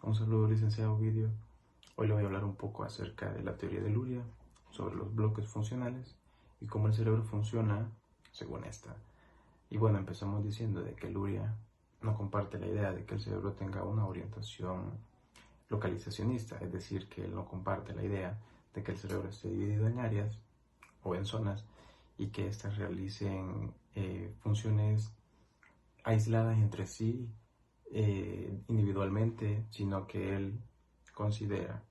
Un saludo, licenciado Ovidio. Hoy le voy a hablar un poco acerca de la teoría de Luria, sobre los bloques funcionales y cómo el cerebro funciona según esta. Y bueno, empezamos diciendo de que Luria no comparte la idea de que el cerebro tenga una orientación localizacionista, es decir, que él no comparte la idea de que el cerebro esté dividido en áreas o en zonas y que éstas realicen funciones aisladas entre sí individualmente, sino que él considera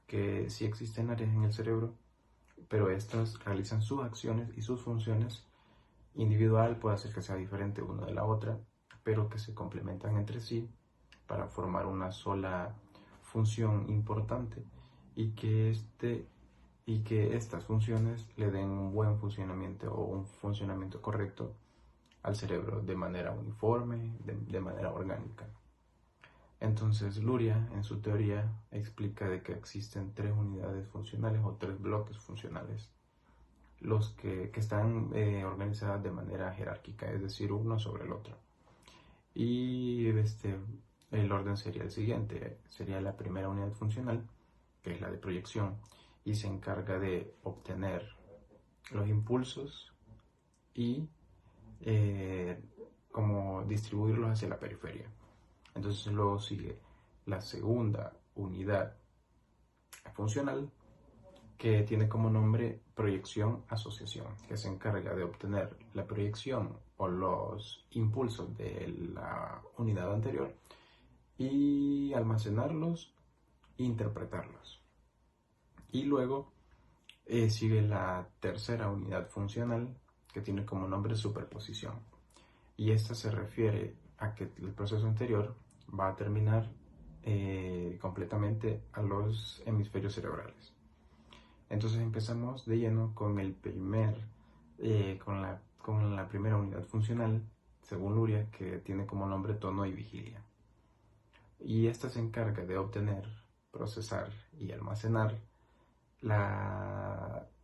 que sí existen áreas en el cerebro, pero estas realizan sus acciones y sus funciones individual, puede hacer que sea diferente una de la otra, pero que se complementan entre sí para formar una sola función importante y que estas funciones le den un buen funcionamiento o un funcionamiento correcto al cerebro de manera uniforme, de manera orgánica. Entonces Luria, en su teoría, explica de que existen tres unidades funcionales o tres bloques funcionales, los que están organizadas de manera jerárquica, es decir, uno sobre el otro. Y el orden sería el siguiente: sería la primera unidad funcional, que es la de proyección, y se encarga de obtener los impulsos y como distribuirlos hacia la periferia. Entonces luego sigue la segunda unidad funcional, que tiene como nombre proyección-asociación, que se encarga de obtener la proyección o los impulsos de la unidad anterior y almacenarlos e interpretarlos. Y luego sigue la tercera unidad funcional, que tiene como nombre superposición, y esta se refiere a que el proceso anterior va a terminar completamente a los hemisferios cerebrales. Entonces empezamos de lleno con con la primera unidad funcional, según Luria, que tiene como nombre tono y vigilia. Y esta se encarga de obtener, procesar y almacenar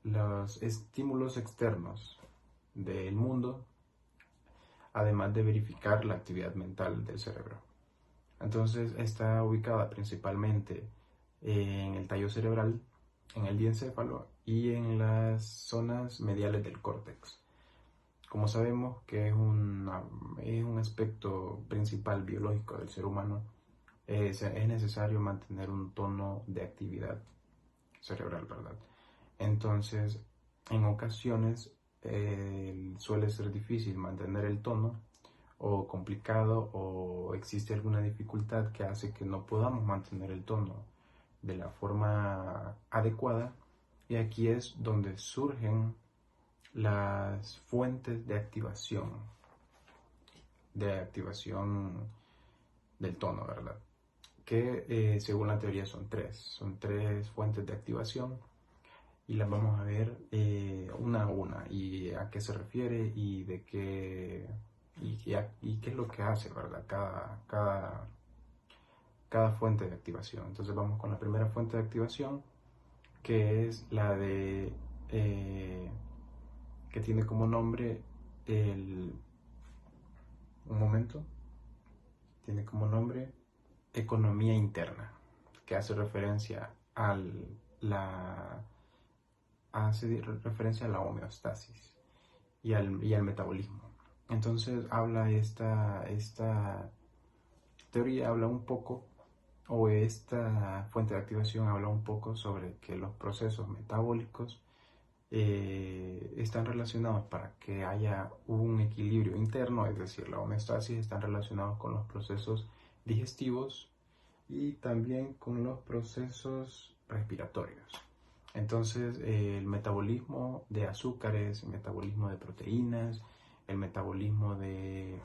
los estímulos externos del mundo, además de verificar la actividad mental del cerebro. Entonces está ubicada principalmente en el tallo cerebral, en el diencéfalo y en las zonas mediales del córtex. Como sabemos que es un aspecto principal biológico del ser humano, es necesario mantener un tono de actividad cerebral, ¿verdad? Entonces, en ocasiones suele ser difícil mantener el tono, o complicado, o existe alguna dificultad que hace que no podamos mantener el tono de la forma adecuada, y aquí es donde surgen las fuentes de activación del tono, ¿verdad? Que según la teoría son tres fuentes de activación, y las vamos a ver una a una, y a qué se refiere y de qué y qué es lo que hace, ¿verdad? Cada fuente de activación. Entonces vamos con la primera fuente de activación, que es la de que tiene como nombre tiene como nombre economía interna, que hace referencia a la homeostasis y al metabolismo. Entonces esta teoría habla un poco, o esta fuente de activación habla un poco sobre que los procesos metabólicos están relacionados para que haya un equilibrio interno, es decir, la homeostasis, están relacionados con los procesos digestivos y también con los procesos respiratorios. Entonces, el metabolismo de azúcares, el metabolismo de proteínas, el metabolismo de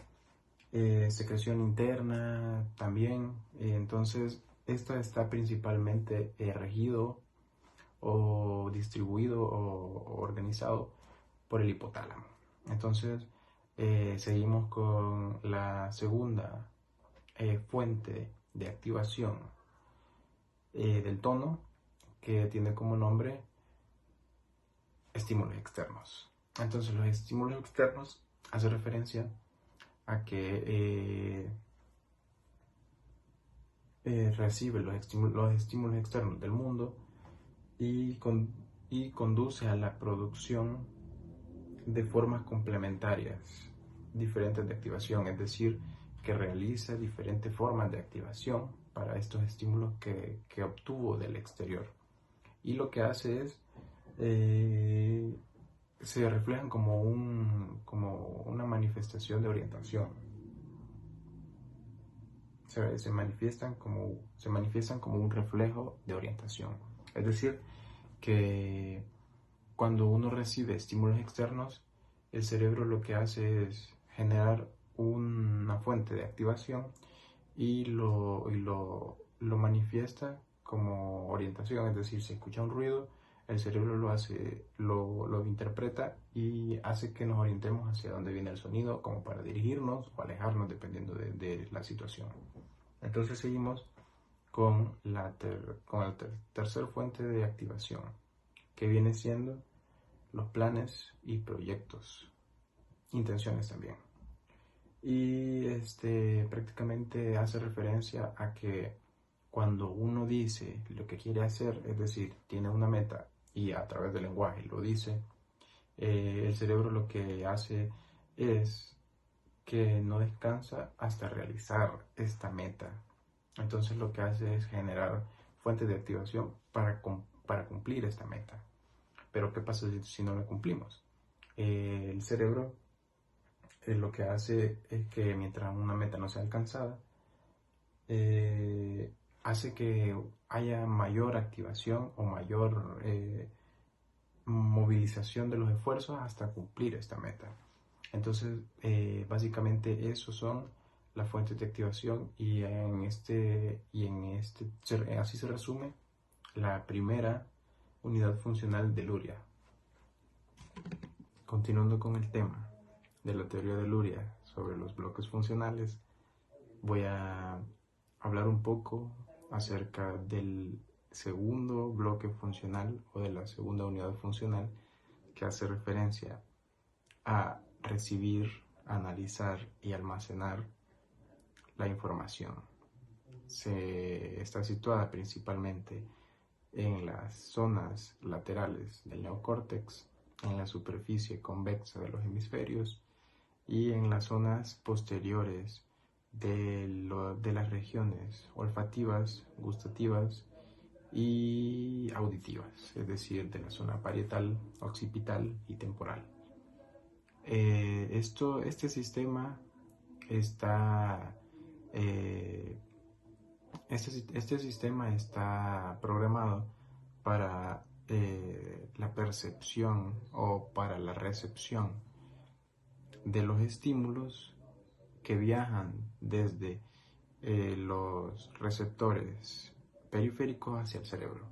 secreción interna también. Entonces, esto está principalmente regido o distribuido o organizado por el hipotálamo. Entonces, seguimos con la segunda fuente de activación del tono, que tiene como nombre estímulos externos. Entonces, los estímulos externos hacen referencia a que recibe los estímulos externos del mundo y conduce a la producción de formas complementarias diferentes de activación, es decir, que realiza diferentes formas de activación para estos estímulos que obtuvo del exterior. Y lo que hace es, se reflejan como una manifestación de orientación. Se manifiestan como un reflejo de orientación. Es decir, que cuando uno recibe estímulos externos, el cerebro lo que hace es generar una fuente de activación y lo manifiesta como orientación. Es decir, si escucha un ruido, el cerebro lo interpreta y hace que nos orientemos hacia dónde viene el sonido, como para dirigirnos o alejarnos dependiendo de la situación. Entonces seguimos con la tercera fuente de activación, que viene siendo los planes y proyectos, intenciones también. Y prácticamente hace referencia a que cuando uno dice lo que quiere hacer, es decir, tiene una meta y a través del lenguaje lo dice, el cerebro lo que hace es que no descansa hasta realizar esta meta. Entonces lo que hace es generar fuentes de activación para cumplir esta meta. Pero ¿qué pasa si no la cumplimos? El cerebro lo que hace es que mientras una meta no sea alcanzada, hace que haya mayor activación o mayor movilización de los esfuerzos hasta cumplir esta meta. Entonces, básicamente esos son las fuentes de activación y así se resume la primera unidad funcional de Luria. Continuando con el tema de la teoría de Luria sobre los bloques funcionales, voy a hablar un poco acerca del segundo bloque funcional o de la segunda unidad funcional, que hace referencia a recibir, analizar y almacenar la información. Está situada principalmente en las zonas laterales del neocórtex, en la superficie convexa de los hemisferios y en las zonas posteriores de las regiones olfativas, gustativas y auditivas, es decir, de la zona parietal, occipital y temporal. Este sistema está programado para la percepción o para la recepción de los estímulos que viajan desde los receptores periféricos hacia el cerebro,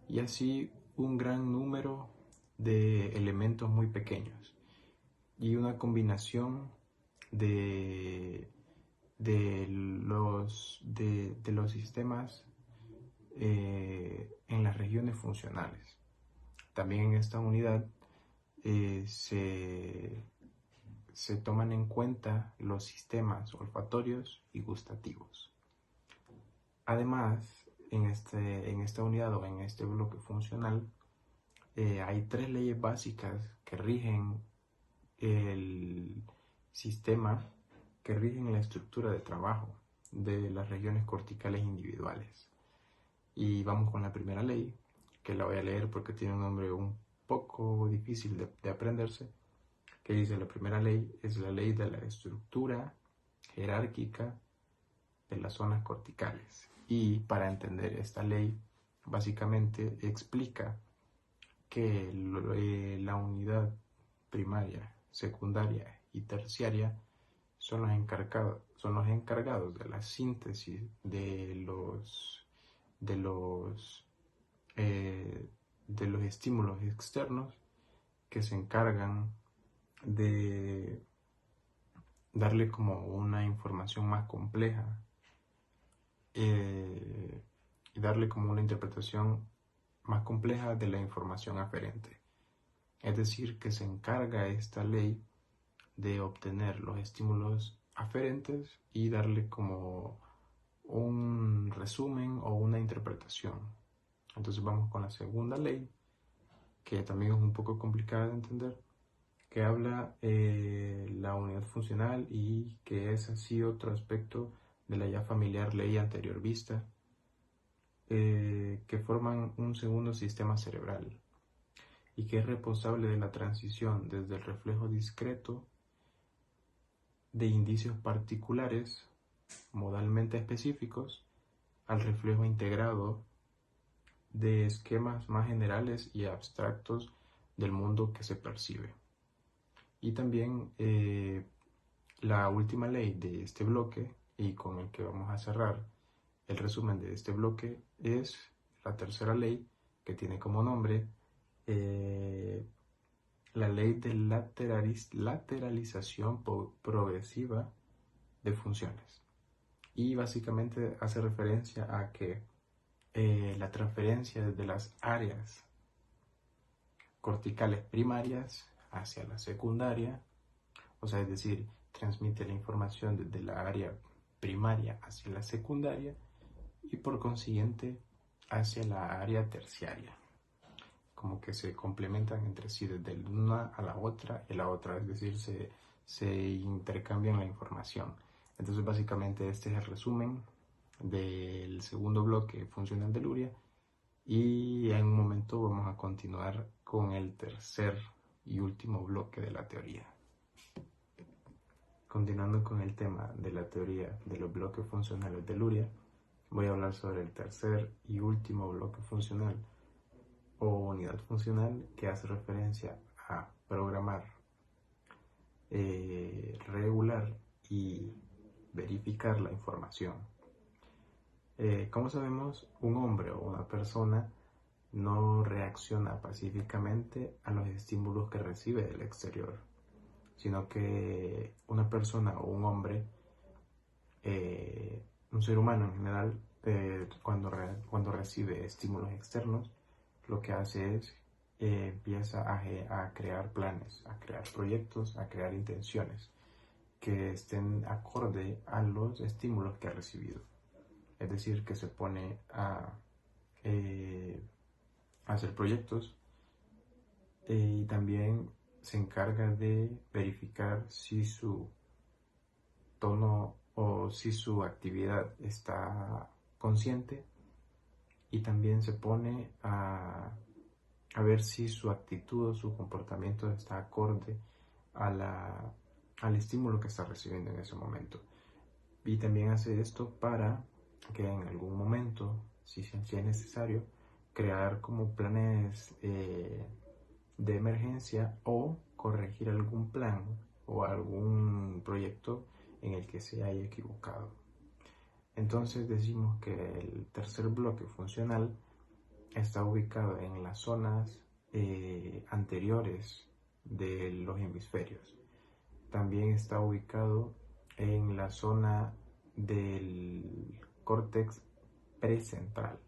y así un gran número de elementos muy pequeños y una combinación de los sistemas en las regiones funcionales. También en esta unidad se toman en cuenta los sistemas olfatorios y gustativos. Además, en esta unidad o en este bloque funcional hay 3 leyes básicas que rigen el sistema, que rigen la estructura de trabajo de las regiones corticales individuales. Y vamos con la primera ley, que la voy a leer porque tiene un nombre un poco difícil de aprenderse, que dice: la primera ley es la ley de la estructura jerárquica de las zonas corticales. Y para entender esta ley, básicamente explica que la unidad primaria, secundaria y terciaria son los encargados de la síntesis de los estímulos externos, que se encargan de darle como una información más compleja y darle como una interpretación más compleja de la información aferente. Es decir, que se encarga esta ley de obtener los estímulos aferentes y darle como un resumen o una interpretación. Entonces vamos con la segunda ley, que también es un poco complicada de entender, que habla la unidad funcional y que es así otro aspecto de la ya familiar ley anterior vista, que forman un segundo sistema cerebral y que es responsable de la transición desde el reflejo discreto de indicios particulares modalmente específicos al reflejo integrado de esquemas más generales y abstractos del mundo que se percibe. Y también la última ley de este bloque, y con el que vamos a cerrar el resumen de este bloque, es la tercera ley, que tiene como nombre la ley de lateralización progresiva de funciones. Y básicamente hace referencia a que la transferencia de las áreas corticales primarias hacia la secundaria, o sea, es decir, transmite la información desde la área primaria hacia la secundaria y por consiguiente hacia la área terciaria, como que se complementan entre sí desde una a la otra y la otra, es decir, se intercambian la información. Entonces básicamente este es el resumen del segundo bloque funcional de Luria, y en un momento vamos a continuar con el tercer y último bloque de la teoría. Continuando con el tema de la teoría de los bloques funcionales de Luria, voy a hablar sobre el tercer y último bloque funcional o unidad funcional, que hace referencia a programar, regular y verificar la información. Como sabemos, un hombre o una persona no reacciona pacíficamente a los estímulos que recibe del exterior, sino que una persona o un hombre, un ser humano en general, cuando recibe estímulos externos, lo que hace es empieza a crear planes, a crear proyectos, a crear intenciones que estén acorde a los estímulos que ha recibido. Es decir, que se pone a hacer proyectos y también se encarga de verificar si su tono o si su actividad está consciente, y también se pone a ver si su actitud o su comportamiento está acorde al estímulo que está recibiendo en ese momento. Y también hace esto para que en algún momento, si es necesario, crear como planes de emergencia o corregir algún plan o algún proyecto en el que se haya equivocado. Entonces decimos que el tercer bloque funcional está ubicado en las zonas anteriores de los hemisferios. También está ubicado en la zona del córtex precentral,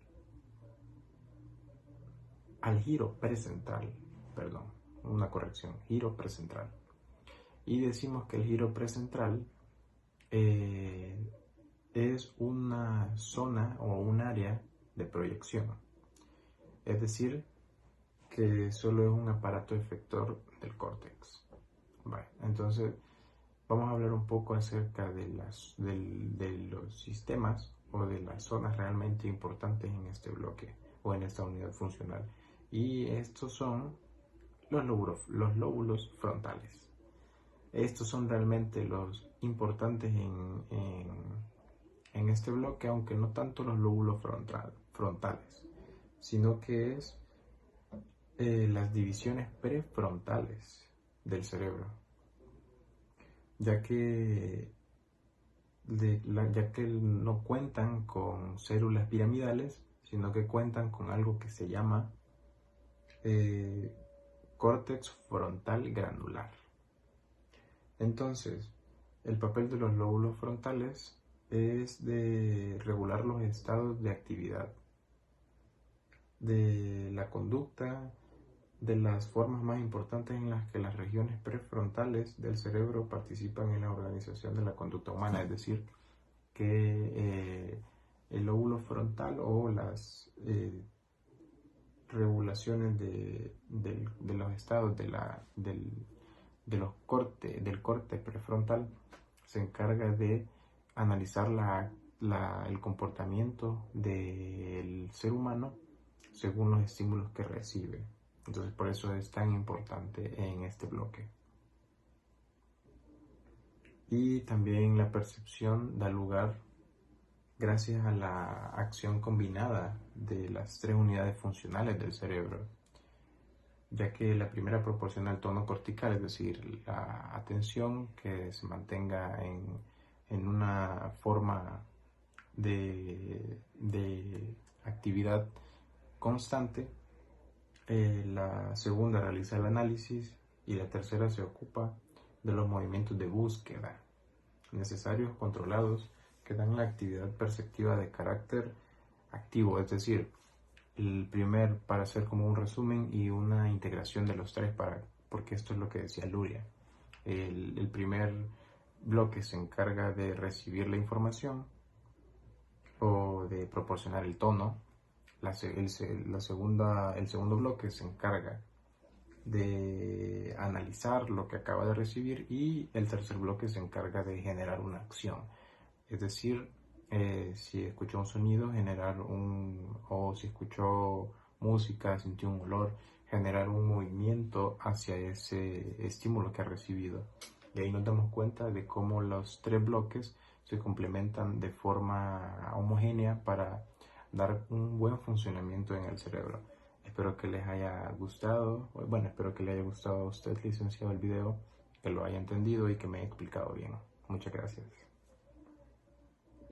al giro precentral, perdón, una corrección, giro precentral. Y decimos que el giro precentral es una zona o un área de proyección, es decir, que solo es un aparato efector del córtex. Vale, entonces vamos a hablar un poco acerca de los sistemas o de las zonas realmente importantes en este bloque o en esta unidad funcional. Y estos son los lóbulos frontales. Estos son realmente los importantes en este bloque, aunque no tanto los lóbulos frontales, sino que es las divisiones prefrontales del cerebro, ya que no cuentan con células piramidales, sino que cuentan con algo que se llama córtex frontal granular. Entonces, el papel de los lóbulos frontales es de regular los estados de actividad, de la conducta, de las formas más importantes en las que las regiones prefrontales del cerebro participan en la organización de la conducta humana, es decir, que el lóbulo frontal o las regulaciones de los estados del corte prefrontal se encarga de analizar el comportamiento del ser humano según los estímulos que recibe. Entonces por eso es tan importante en este bloque. Y también la percepción da lugar gracias a la acción combinada de las tres unidades funcionales del cerebro, ya que la primera proporciona el tono cortical, es decir, la atención que se mantenga en una forma de actividad constante. La segunda realiza el análisis y la tercera se ocupa de los movimientos de búsqueda necesarios, controlados, que dan la actividad perceptiva de carácter activo, es decir, para hacer como un resumen y una integración de los tres, porque esto es lo que decía Luria. El primer bloque se encarga de recibir la información o de proporcionar el tono. El segundo bloque se encarga de analizar lo que acaba de recibir y el tercer bloque se encarga de generar una acción. Es decir, si escuchó un sonido, o si escuchó música, sintió un olor, generar un movimiento hacia ese estímulo que ha recibido. Y ahí nos damos cuenta de cómo los tres bloques se complementan de forma homogénea para dar un buen funcionamiento en el cerebro. Espero que les haya gustado, espero que le haya gustado a usted, licenciado, el video, que lo haya entendido y que me haya explicado bien. Muchas gracias.